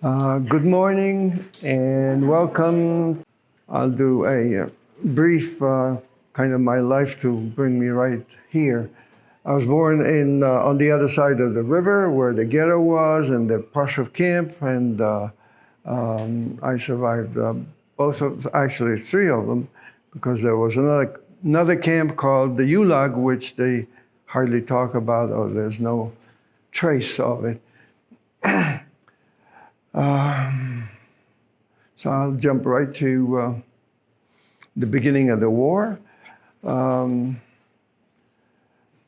Good morning and welcome. I'll do a brief kind of my life to bring me right here. I was born in on the other side of the river where the ghetto was and the Prussian camp, and I survived both of, actually three of them, because there was another camp called the Ulag, which they hardly talk about, or there's no trace of it. So I'll jump right to the beginning of the war.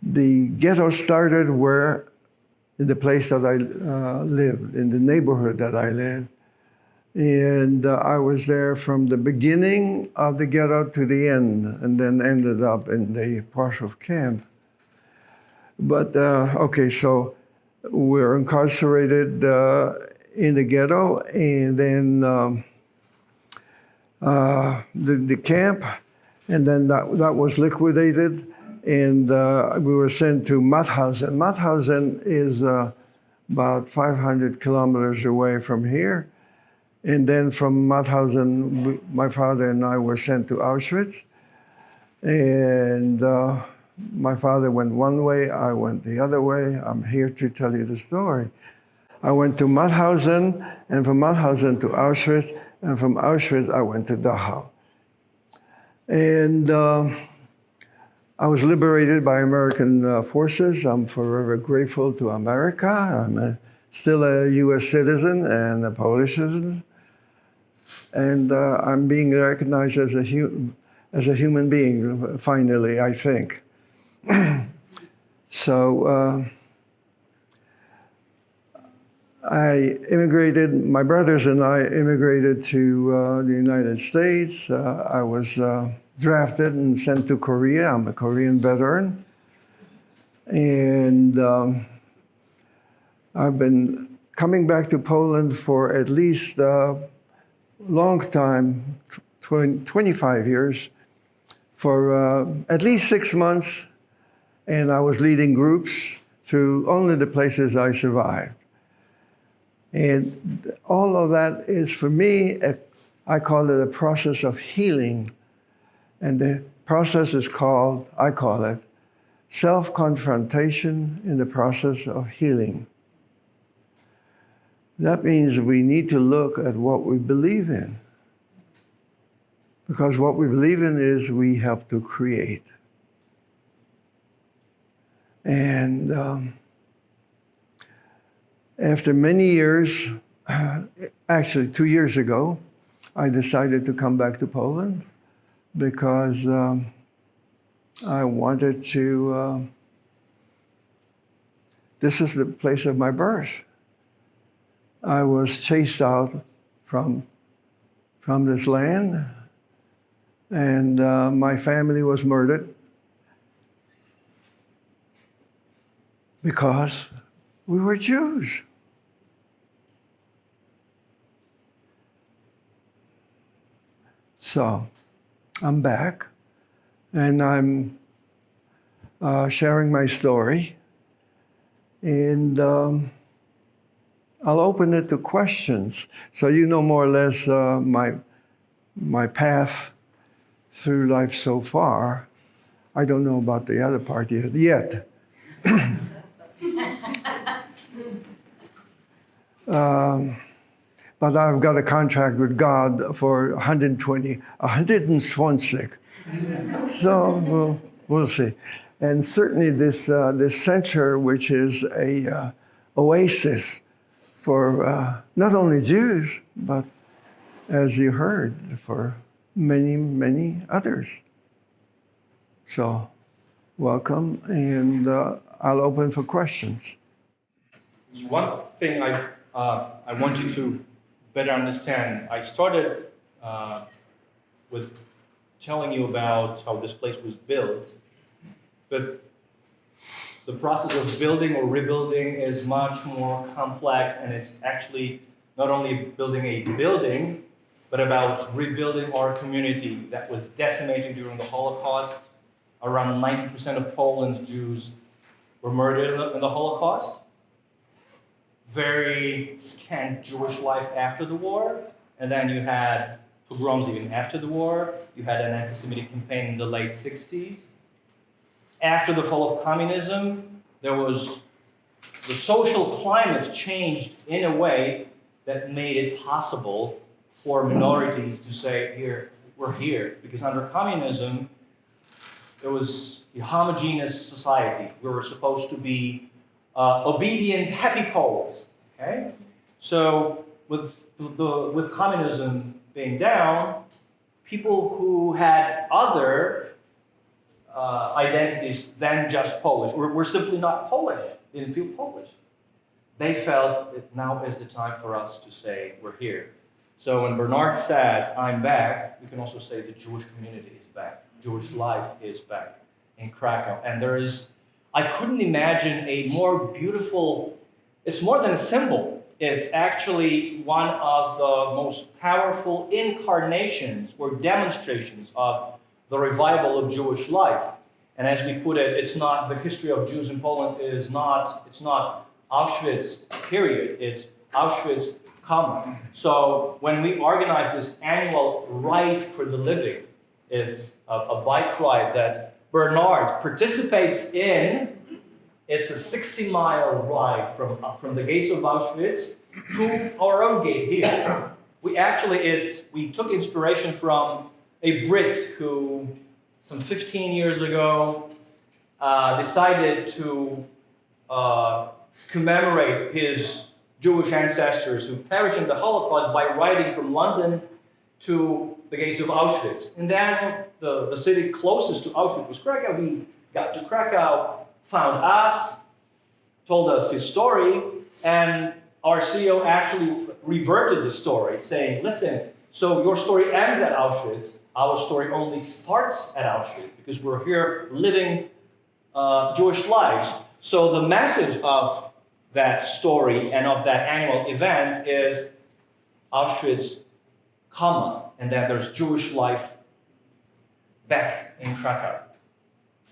The ghetto started in the place that I lived, in the neighborhood that I lived. And I was there from the beginning of the ghetto to the end, and then ended up in the partial camp. But, okay, so we're incarcerated in the ghetto, and then the camp, and then that was liquidated, and we were sent to Mauthausen. Mauthausen is about 500 kilometers away from here. And then from Mauthausen, my father and I were sent to Auschwitz. And my father went one way, I went the other way. I'm here to tell you the story. I went to Mauthausen, and from Mauthausen to Auschwitz, and from Auschwitz I went to Dachau. And I was liberated by American forces. I'm forever grateful to America. I'm still a U.S. citizen and a Polish citizen. And I'm being recognized as a human being, finally, I think. So I immigrated, my brothers and I immigrated to the United States. I was drafted and sent to Korea. I'm a Korean veteran. And I've been coming back to Poland for at least a long time, 25 years, for at least 6 months. And I was leading groups through only the places I survived. And all of that is, for me, I call it a process of healing. And the process is called, I call it, self-confrontation in the process of healing. That means we need to look at what we believe in. Because what we believe in is we help to create. And after many years, actually 2 years ago, I decided to come back to Poland because I wanted to, this is the place of my birth. I was chased out from this land, and my family was murdered because we were Jews. So I'm back, and I'm sharing my story, and I'll open it to questions, so you know more or less my path through life so far. I don't know about the other part yet. But I've got a contract with God for 120. So we'll see. And certainly this center, which is a oasis for not only Jews, but, as you heard, for many, many others. So welcome, and I'll open for questions. One thing I want you to better understand. I started with telling you about how this place was built, but the process of building or rebuilding is much more complex, and it's actually not only building a building, but about rebuilding our community that was decimated during the Holocaust. Around 90% of Poland's Jews were murdered in the Holocaust. very scant Jewish life after the war, and then you had pogroms even after the war. You had an anti-Semitic campaign in the late 60s. After the fall of communism, the social climate changed in a way that made it possible for minorities to say, here, we're here. Because under communism, there was a homogeneous society. We were supposed to be obedient, happy Poles. Okay? So with communism being down, people who had other identities than just Polish were simply not Polish, didn't feel Polish. They felt that now is the time for us to say, we're here. So when Bernard said, I'm back, we can also say the Jewish community is back. Jewish life is back in Krakow. And I couldn't imagine a more beautiful, it's more than a symbol. It's actually one of the most powerful incarnations or demonstrations of the revival of Jewish life. And as we put it, it's not, the history of Jews in Poland it's not Auschwitz, period. It's Auschwitz, comma. So when we organize this annual Ride for the Living, it's a bike ride that Bernard participates in. It's a 60-mile ride from the gates of Auschwitz to our own gate here. We took inspiration from a Brit who, some 15 years ago, decided to commemorate his Jewish ancestors who perished in the Holocaust by riding from London to the gates of Auschwitz. And then the city closest to Auschwitz was Krakow. He got to Krakow, found us, told us his story, and our CEO actually reverted the story, saying, listen, so your story ends at Auschwitz, our story only starts at Auschwitz, because we're here living Jewish lives. So the message of that story and of that annual event is Auschwitz, comma, and then there's Jewish life back in Krakow.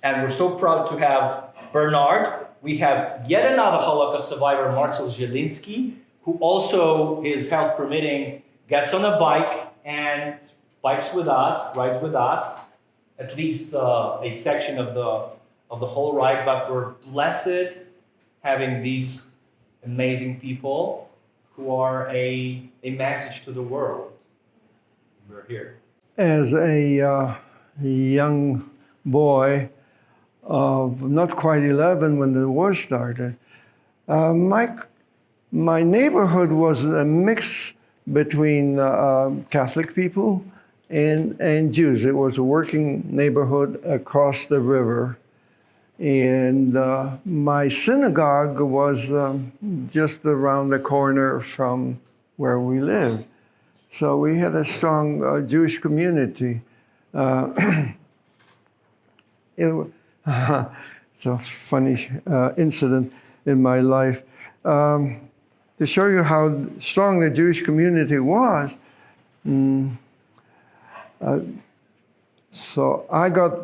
And we're so proud to have Bernard. We have yet another Holocaust survivor, Marcel Zielinski, who also, his health permitting, gets on a bike and bikes with us, rides with us, at least a section of the whole ride. But we're blessed having these amazing people who are a message to the world. We're here. As a young boy of not quite 11 when the war started, my neighborhood was a mix between Catholic people and Jews. It was a working neighborhood across the river. And my synagogue was just around the corner from where we lived. So we had a strong Jewish community. It's a funny incident in my life. To show you how strong the Jewish community was, so I got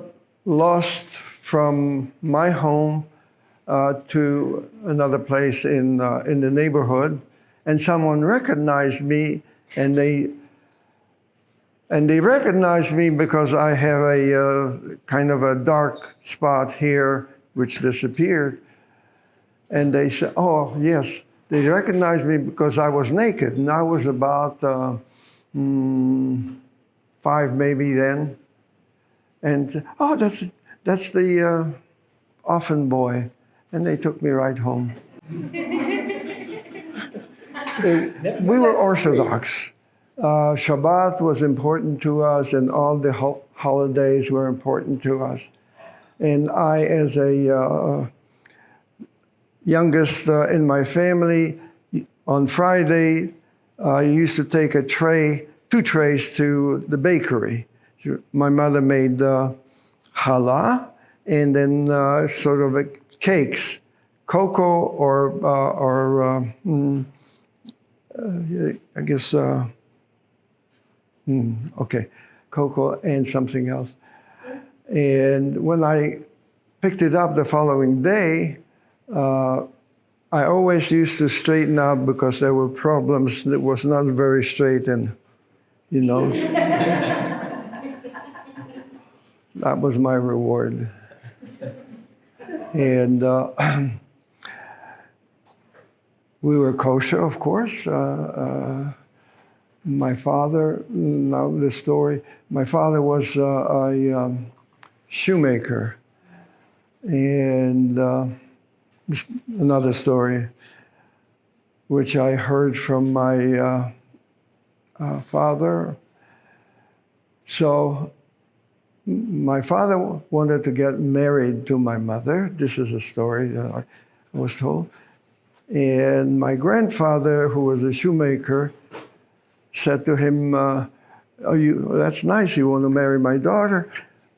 lost from my home to another place in the neighborhood, and someone recognized me, and they recognized me because I have a kind of a dark spot here which disappeared, and they said, "Oh yes." They recognized me because I was naked, and I was about 5 maybe then, and oh, that's the Offen boy, and they took me right home. We were Orthodox. Shabbat was important to us, and all the holidays were important to us. And I, as a youngest in my family, on Friday, I used to take two trays to the bakery. My mother made challah, and then sort of cakes, cocoa or I guess, cocoa and something else. And when I picked it up the following day, I always used to straighten out because there were problems that was not very straight, and you know, that was my reward. And we were kosher, of course. My father, now the story, my father was a shoemaker. And another story, which I heard from my father. So my father wanted to get married to my mother. This is a story that I was told. And my grandfather, who was a shoemaker, said to him, that's nice, you want to marry my daughter.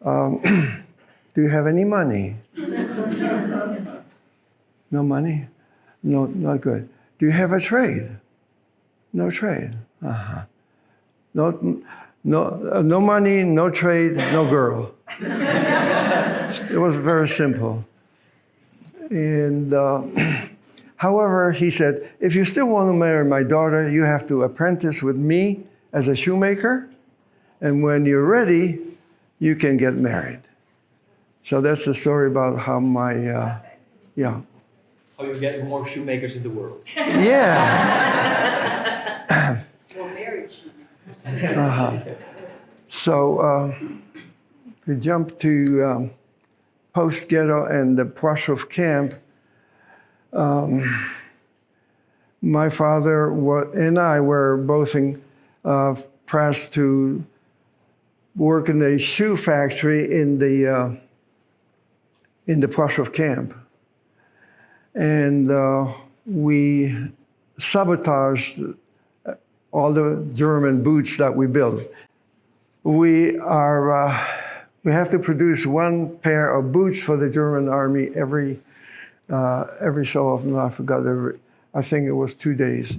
Do you have any money? No money? No, not good. Do you have a trade? No trade. Uh-huh. No money, no trade, no girl. It was very simple. And however, he said, if you still want to marry my daughter, you have to apprentice with me as a shoemaker. And when you're ready, you can get married. So that's the story about how my, yeah. How you get more shoemakers in the world. Yeah. Well, married shoemakers. Uh-huh. So we jump to post-ghetto and the Prushoff camp. My father and I were both pressed to work in a shoe factory in the Prushoff camp. And we sabotaged all the German boots that we built. We have to produce one pair of boots for the German army every so often. I forgot, I think it was 2 days.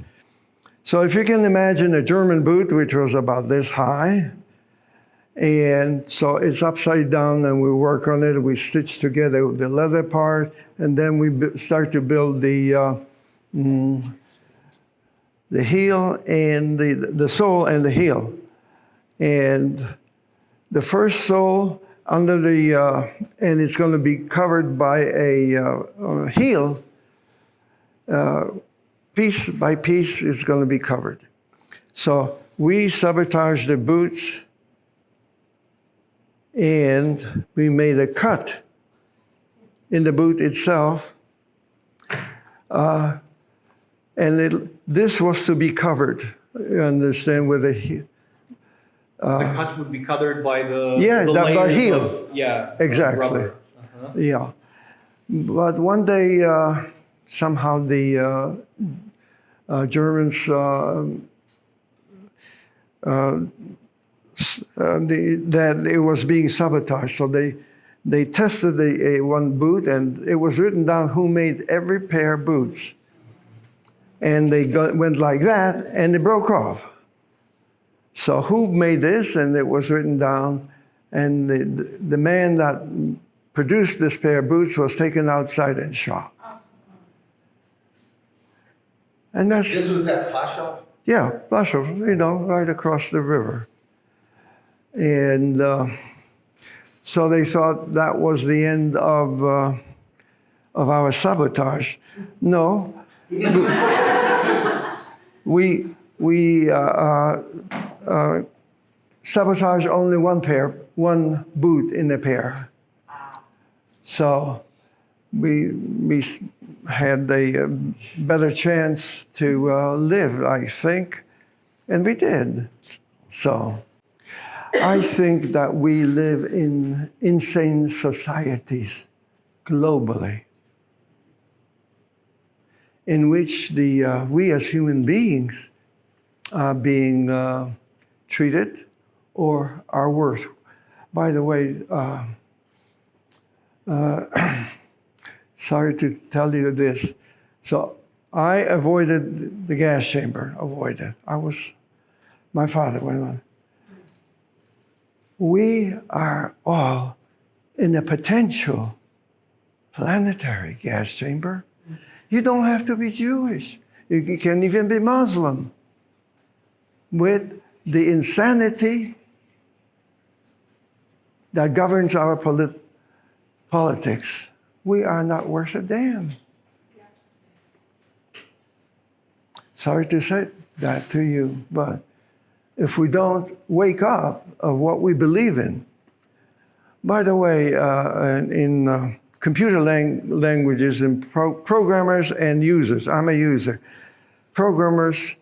So if you can imagine a German boot, which was about this high, and so it's upside down, and we work on it. We stitch together the leather part, and then we start to build the heel and the sole and the heel. And the first sole under the and it's going to be covered by a heel. Piece by piece, it's going to be covered. So we sabotaged the boots. And we made a cut in the boot itself. And this was to be covered, you understand, with a... the cut would be covered by the by layers heel. of, Exactly. rubber. Uh-huh. Yeah. But one day, somehow the Germans... that it was being sabotaged. So they tested the one boot, and it was written down who made every pair of boots. And they went like that, and it broke off. So who made this? And it was written down, and the man that produced this pair of boots was taken outside and shot. And that's... This was at Plaszow? Yeah, Plaszow, right across the river. And so they thought that was the end of our sabotage. No, we sabotaged only one boot in a pair. So we had a better chance to live, I think, and we did. So I think that we live in insane societies globally, in which we as human beings are being treated or are worse. By the way, sorry to tell you this. So I avoided the gas chamber, my father went on. We are all in a potential planetary gas chamber. You don't have to be Jewish. You can even be Muslim. With the insanity that governs our politics, we are not worth a damn. Sorry to say that to you, but if we don't wake up of what we believe in. By the way, in computer languages and programmers and users, I'm a user. Programmers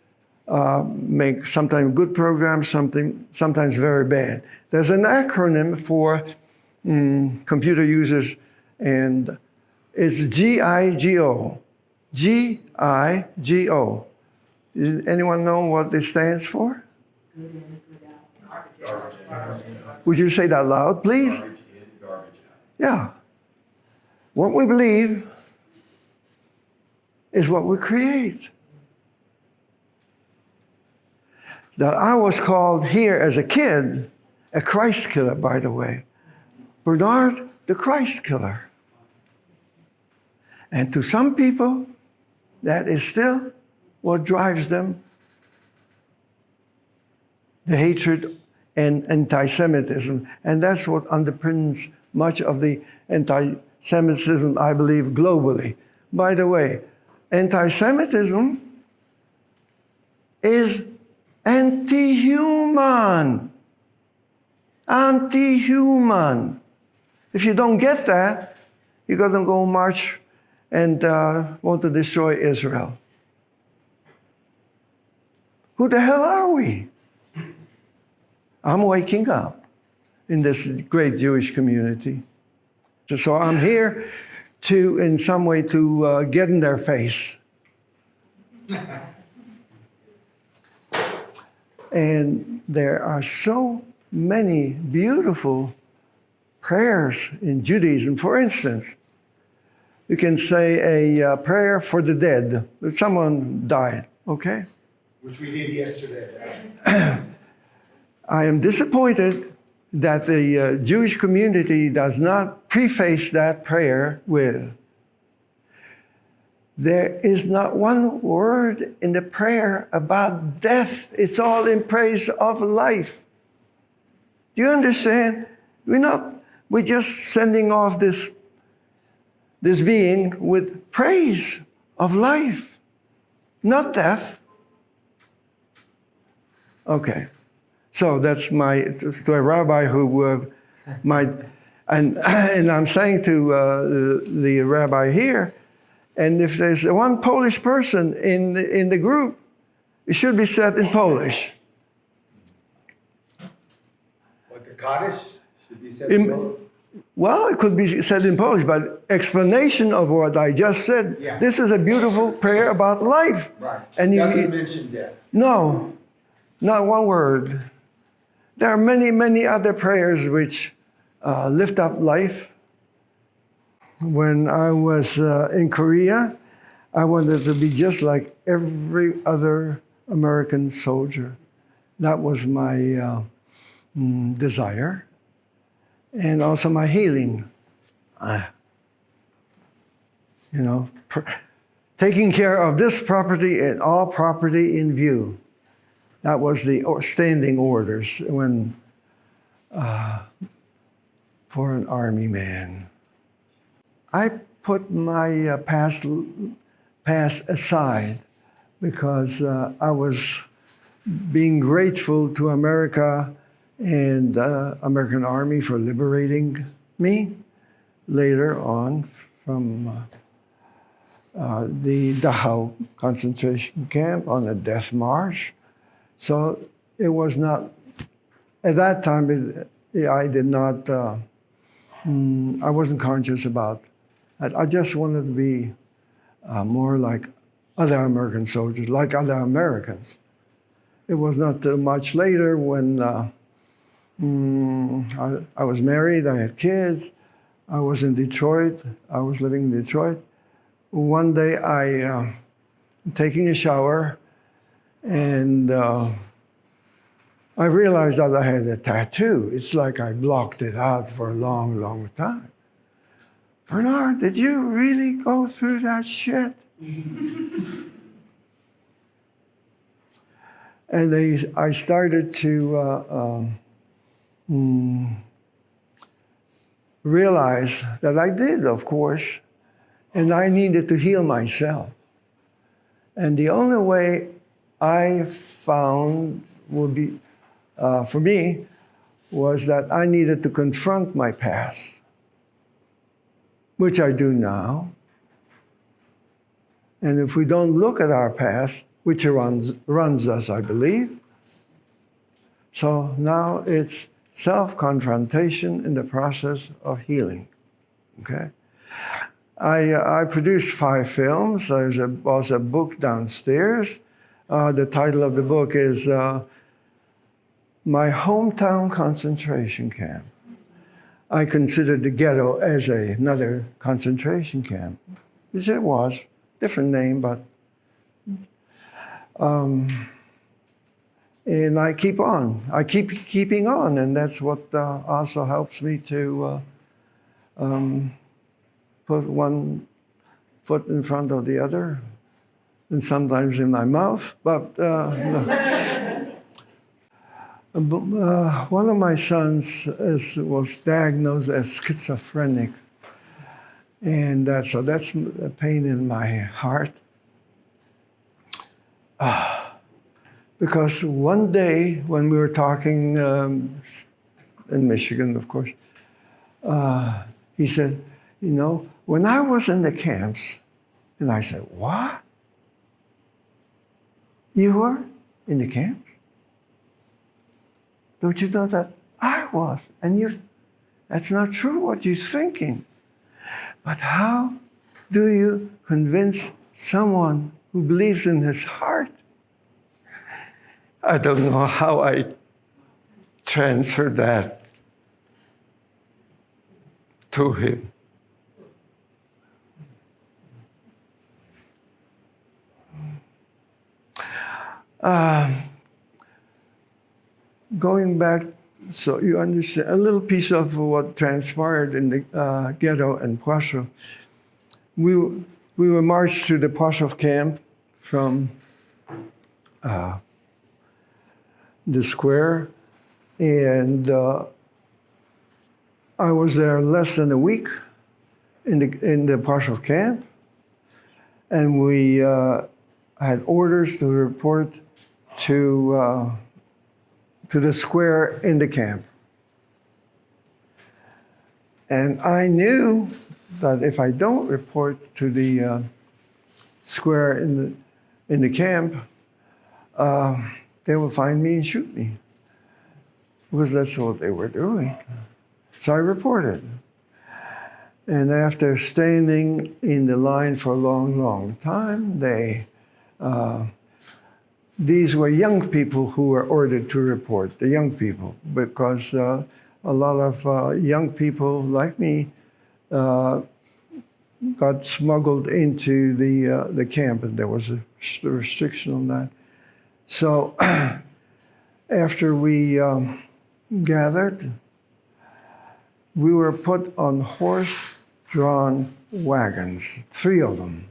make sometimes good programs, sometimes very bad. There's an acronym for computer users, and it's GIGO. GIGO. Anyone know what it stands for? Would you say that loud, please? Garbage in, garbage out. Yeah. What we believe is what we create. That I was called here as a kid a Christ killer, by the way. Bernard, the Christ killer. And to some people, that is still what drives them, the hatred and anti-Semitism. And that's what underpins much of the anti-Semitism, I believe, globally. By the way, anti-Semitism is anti-human. Anti-human. If you don't get that, you're going to go march and want to destroy Israel. Who the hell are we? I'm waking up in this great Jewish community. So I'm here to, in some way, to get in their face. And there are so many beautiful prayers in Judaism. For instance, you can say a prayer for the dead. If someone died, okay? Which we did yesterday. I am disappointed that the Jewish community does not preface that prayer with, there is not one word in the prayer about death. It's all in praise of life. Do you understand? We're just sending off this being with praise of life, not death. Okay. So that's to a rabbi who might, and I'm saying to the rabbi here, and if there's one Polish person in the group, it should be said in Polish. What, the Kaddish should be said in Polish? Well, it could be said in Polish, but explanation of what I just said. Yeah. This is a beautiful prayer about life. Right. And Doesn't mention death. No, not one word. There are many, many other prayers which lift up life. When I was in Korea, I wanted to be just like every other American soldier. That was my desire. And also my healing. Taking care of this property and all property in view. That was the standing orders when for an army man. I put my past aside because I was being grateful to America and American Army for liberating me later on from the Dachau concentration camp on a death march. So it was not, at that time, I did not, I wasn't conscious about it. I just wanted to be more like other American soldiers, like other Americans. It was not much later when I was married, I had kids, I was in Detroit, I was living in Detroit. One day I taking a shower, and I realized that I had a tattoo. It's like I blocked it out for a long, long time. Bernard, did you really go through that shit? And I started to realize that I did, of course, and I needed to heal myself. And the only way I found would be, for me, was that I needed to confront my past, which I do now. And if we don't look at our past, which runs us, I believe, so now it's self-confrontation in the process of healing. Okay? I produced 5 films. There's also a book downstairs. The title of the book is My Hometown Concentration Camp. I considered the ghetto as another concentration camp. Yes, it was. Different name, but... and I keep on. I keep keeping on, and that's what also helps me to put one foot in front of the other, and sometimes in my mouth. But one of my sons was diagnosed as schizophrenic, and that's a pain in my heart. Because one day when we were talking in Michigan, of course, he said, you know, when I was in the camps, and I said, what? You were in the camps? Don't you know that I was? And that's not true what you're thinking. But how do you convince someone who believes in his heart? I don't know how I transferred that to him. Going back, so you understand, a little piece of what transpired in the ghetto in Płaszów. We were marched to the Płaszów camp from the square, and I was there less than a week in the Płaszów camp, and we had orders to report to the square in the camp. And I knew that if I don't report to the square in the camp, they will find me and shoot me, because that's what they were doing. So I reported. And after standing in the line for a long, long time, these were young people who were ordered to report, the young people, because a lot of young people like me got smuggled into the camp, and there was a restriction on that. So after we gathered, we were put on horse-drawn wagons, 3 of them,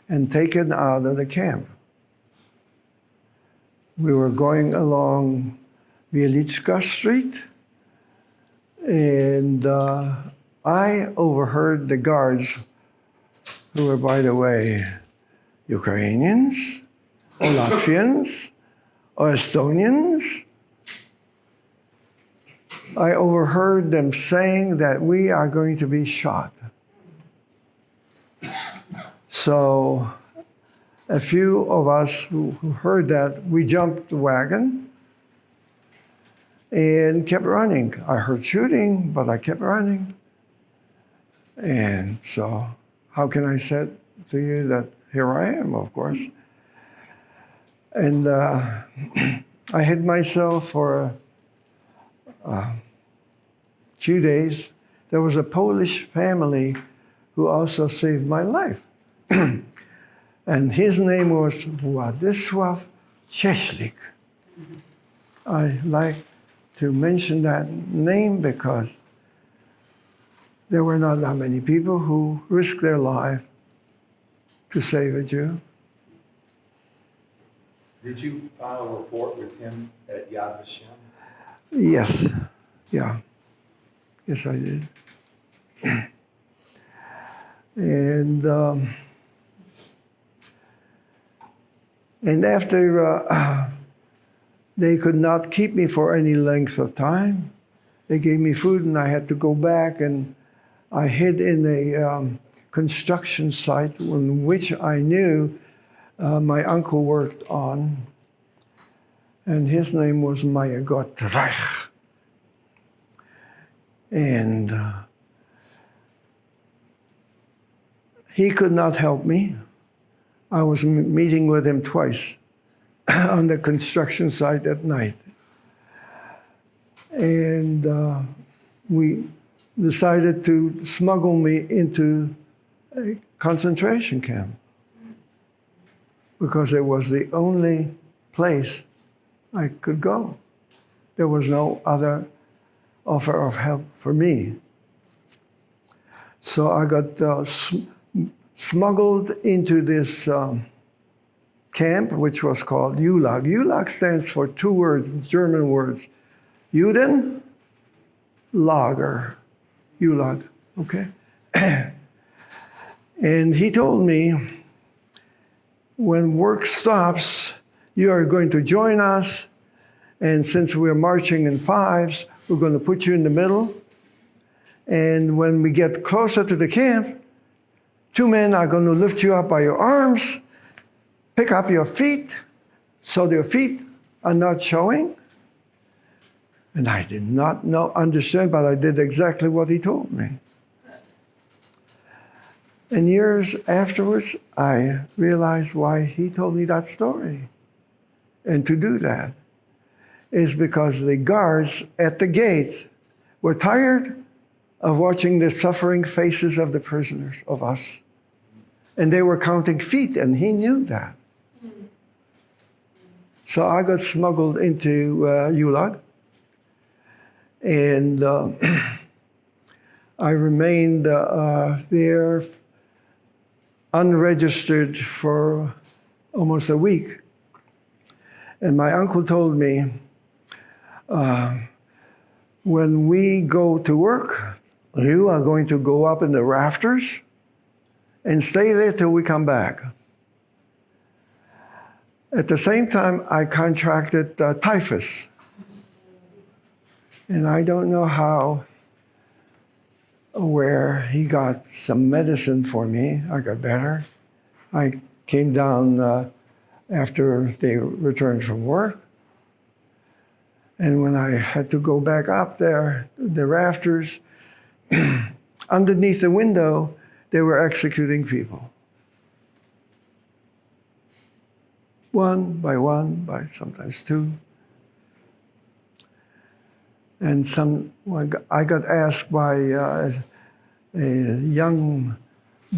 and taken out of the camp. We were going along Wieliczka Street, and I overheard the guards, who were, by the way, Ukrainians, or Latvians, or Estonians. I overheard them saying that we are going to be shot. So a few of us who heard that, we jumped the wagon and kept running. I heard shooting, but I kept running. And so how can I say to you that here I am, of course? And I hid myself for a few days. There was a Polish family who also saved my life. And his name was Władysław Cieślik. I like to mention that name because there were not that many people who risked their life to save a Jew. Did you file a report with him at Yad Vashem? Yes, yeah. Yes, I did. And after they could not keep me for any length of time, they gave me food and I had to go back, and I hid in a construction site on which I knew my uncle worked on, and his name was Mayagot Reich. And he could not help me. I was meeting with him twice on the construction site at night. And we decided to smuggle me into a concentration camp because it was the only place I could go. There was no other offer of help for me. So I got smuggled into this camp, which was called Gulag. Gulag stands for two words, German words. Juden, Lager. Gulag, okay? And he told me, when work stops, you are going to join us, and since we're marching in fives, we're going to put you in the middle, and when we get closer to the camp, two men are going to lift you up by your arms, pick up your feet, so your feet are not showing. And I did not understand, but I did exactly what he told me. And years afterwards, I realized why he told me that story. And to do that is because the guards at the gate were tired of watching the suffering faces of the prisoners, of us. And they were counting feet, and he knew that. So I got smuggled into Gulag, and I remained there unregistered for almost a week. And my uncle told me, when we go to work, you are going to go up in the rafters and stay there till we come back. At the same time, I contracted typhus. And I don't know how, where he got some medicine for me. I got better. I came down after they returned from work. And when I had to go back up there, the rafters, underneath the window, they were executing people. One by sometimes two. And I got asked by a young,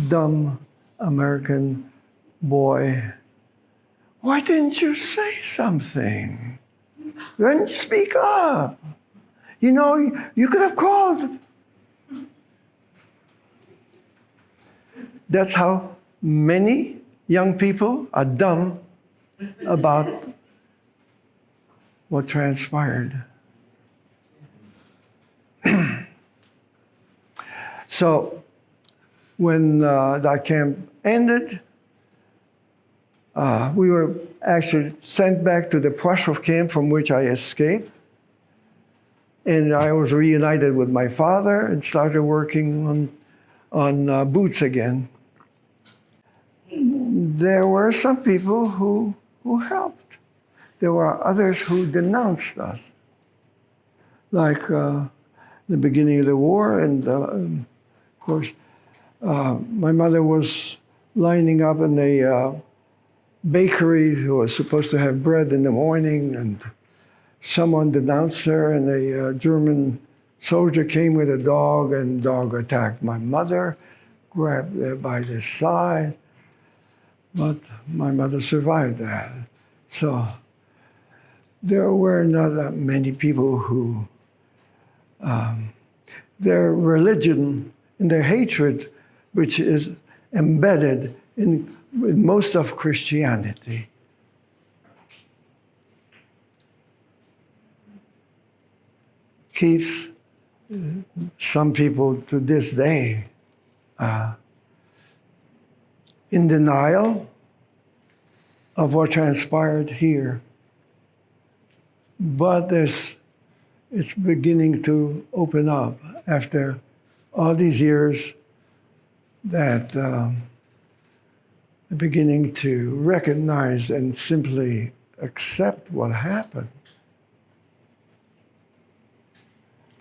dumb American boy, why didn't you say something? Then speak up. You know, you could have called. That's how many young people are dumb about what transpired. So when that camp ended, we were actually sent back to the Prussian camp from which I escaped. And I was reunited with my father and started working on boots again. There were some people who helped. There were others who denounced us. Like the beginning of the war, and of course, my mother was lining up in a bakery who was supposed to have bread in the morning, and someone denounced her, and a German soldier came with a dog, and the dog attacked my mother, grabbed her by the side, but my mother survived that. So there were not that many people who, their religion and their hatred, which is embedded in most of Christianity. Keeps some people to this day in denial of what transpired here. But it's beginning to open up after all these years that they're beginning to recognize and simply accept what happened.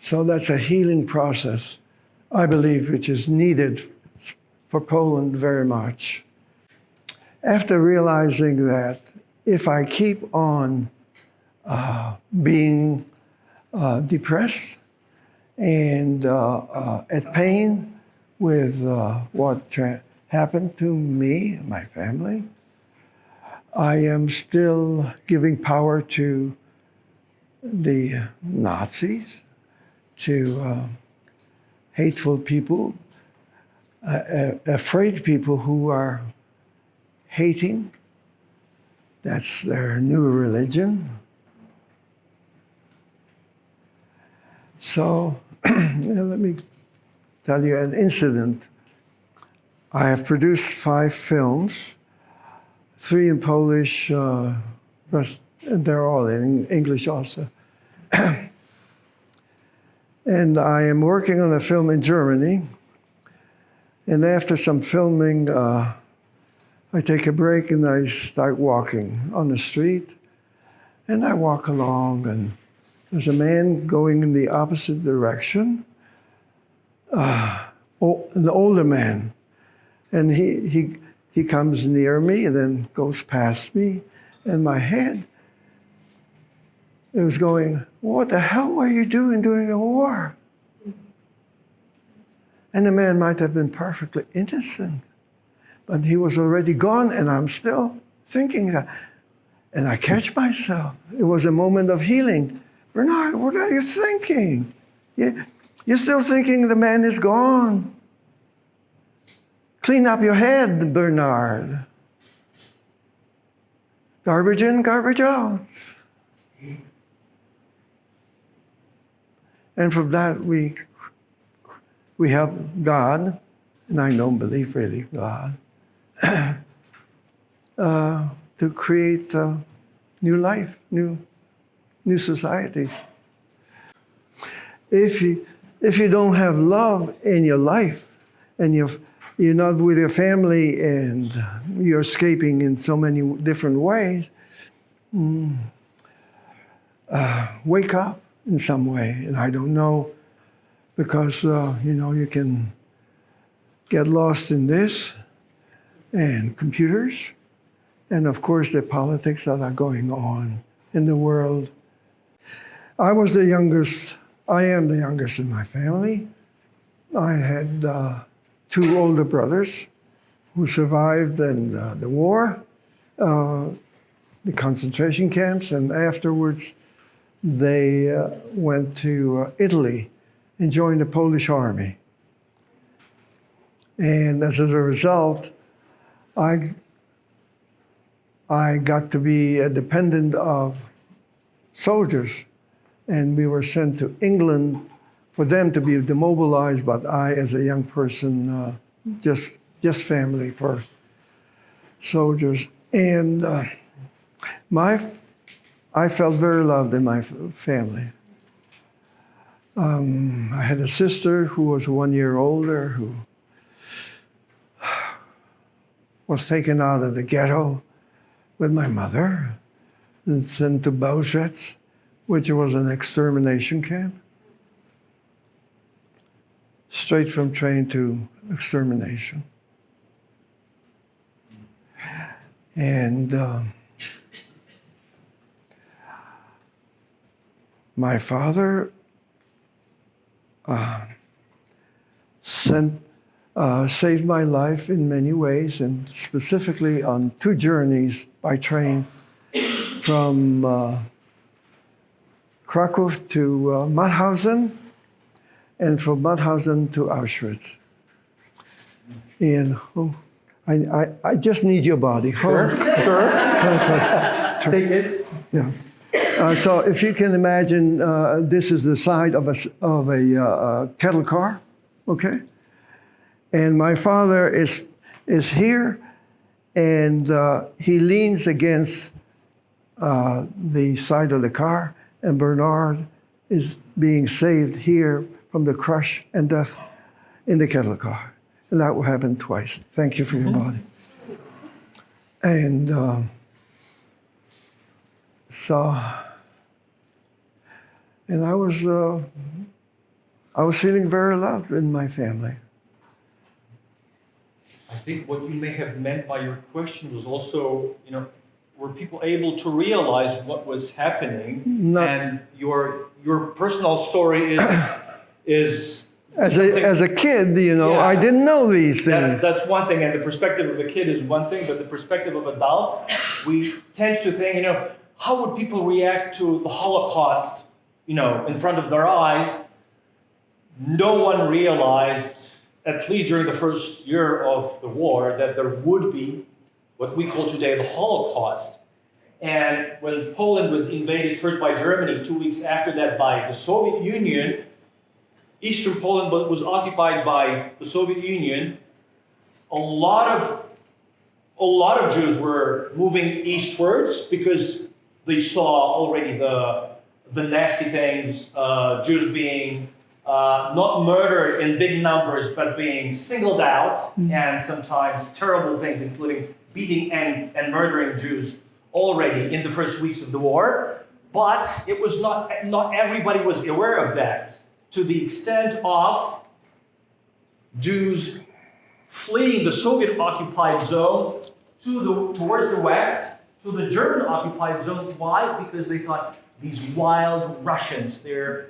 So that's a healing process, I believe, which is needed for Poland very much. After realizing that if I keep on being depressed and at pain with what happened to me and my family, I am still giving power to the Nazis, to hateful people, afraid people who are hating. That's their new religion. So let me tell you an incident. I have produced 5 films, 3 in Polish, rest, and they're all in English also. And I am working on a film in Germany. And after some filming, I take a break and I start walking on the street. And I walk along, and there's a man going in the opposite direction, an older man. And he comes near me and then goes past me. And my head, it was going, what the hell were you doing during the war? And the man might have been perfectly innocent, but he was already gone, and I'm still thinking that. And I catch myself. It was a moment of healing. Bernard, what are you thinking? You're still thinking the man is gone. Clean up your head, Bernard. Garbage in, garbage out. And from that, we help God, and I don't believe really God, to create new life, new society. If you don't have love in your life, and you're not with your family, and you're escaping in so many different ways, wake up in some way. And I don't know, because you can get lost in this and computers, and of course the politics that are going on in the world. I was the youngest. I am the youngest in my family. I had 2 older brothers who survived in the war, the concentration camps, and afterwards they went to Italy and joined the Polish army. And as a result, I got to be a dependent of soldiers, and we were sent to England for them to be demobilized, but I, as a young person, just family for soldiers. And I felt very loved in my family. I had a sister who was 1 year older, who was taken out of the ghetto with my mother and sent to Auschwitz, which was an extermination camp. Straight from train to extermination. And my father saved my life in many ways, and specifically on 2 journeys by train from Krakow to Mauthausen, and from Mauthausen to Auschwitz. And I just need your body. Sure. Take it. Yeah. So if you can imagine, this is the side of a kettle car, okay? And my father is here, and he leans against the side of the car, and Bernard is being saved here from the crush and death in the kettle car. And that will happen twice. Thank you for your body. And and I was feeling very loved in my family. I think what you may have meant by your question was also, were people able to realize what was happening? No. And your personal story is As something- a kid, Yeah. I didn't know these things. That's one thing, and the perspective of a kid is one thing, but the perspective of adults, we tend to think, how would people react to the Holocaust, in front of their eyes? No one realized, at least during the first year of the war, that there would be what we call today the Holocaust. And when Poland was invaded first by Germany, 2 weeks after that by the Soviet Union, Eastern Poland was occupied by the Soviet Union. A lot of Jews were moving eastwards because they saw already the nasty things, Jews being not murdered in big numbers, but being singled out, and sometimes terrible things, including beating and murdering Jews already in the first weeks of the war. But it was not everybody was aware of that, to the extent of Jews fleeing the Soviet-occupied zone towards the west, to the German-occupied zone. Why? Because they thought these wild Russians, they're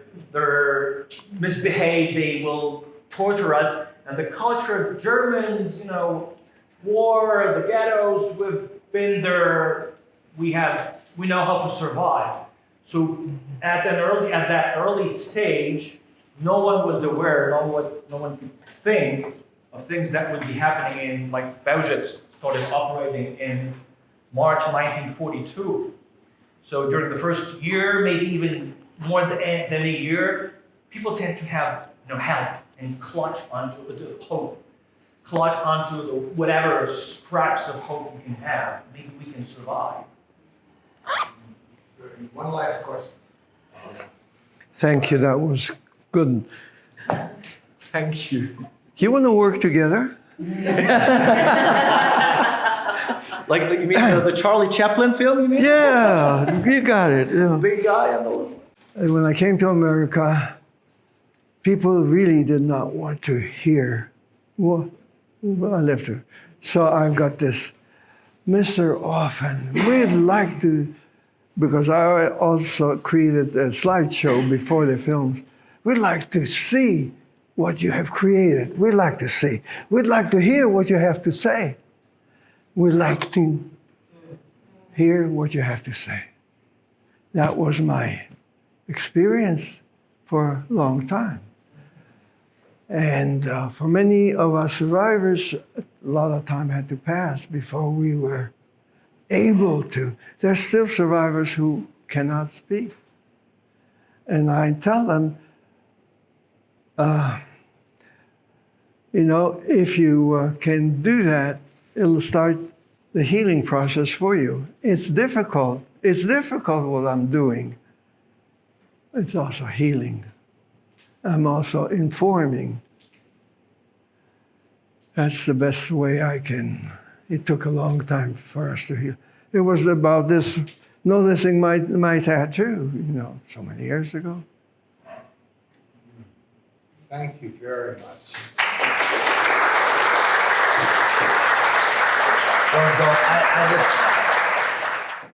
misbehaved, they will torture us. And the culture of Germans, war, the ghettos, we've been there, we know how to survive. So at that early stage, no one was aware, no one could think of things that would be happening like Belzec started operating in March 1942. So during the first year, maybe even more than a year, people tend to have help and clutch onto the hope, clutch onto the whatever scraps of hope we can have. Maybe we can survive. One last question. Thank you. That was good. Thank you. You want to work together? Like you mean the Charlie Chaplin film? You mean? Yeah, you got it. Yeah. Big guy and the little. And when I came to America, people really did not want to hear. Well, I left her. So I've got this, Mr. Offen, we'd like to, because I also created a slideshow before the films, we'd like to see what you have created. We'd like to see. We'd like to hear what you have to say. We'd like to hear what you have to say. That was my experience for a long time. And for many of us survivors, a lot of time had to pass before we were able to. There's still survivors who cannot speak. And I tell them, if you can do that, it'll start the healing process for you. It's difficult. It's difficult what I'm doing. It's also healing. I'm also informing. That's the best way I can. It took a long time for us to heal. It was about this, noticing my tattoo, so many years ago. Thank you very much. Well, I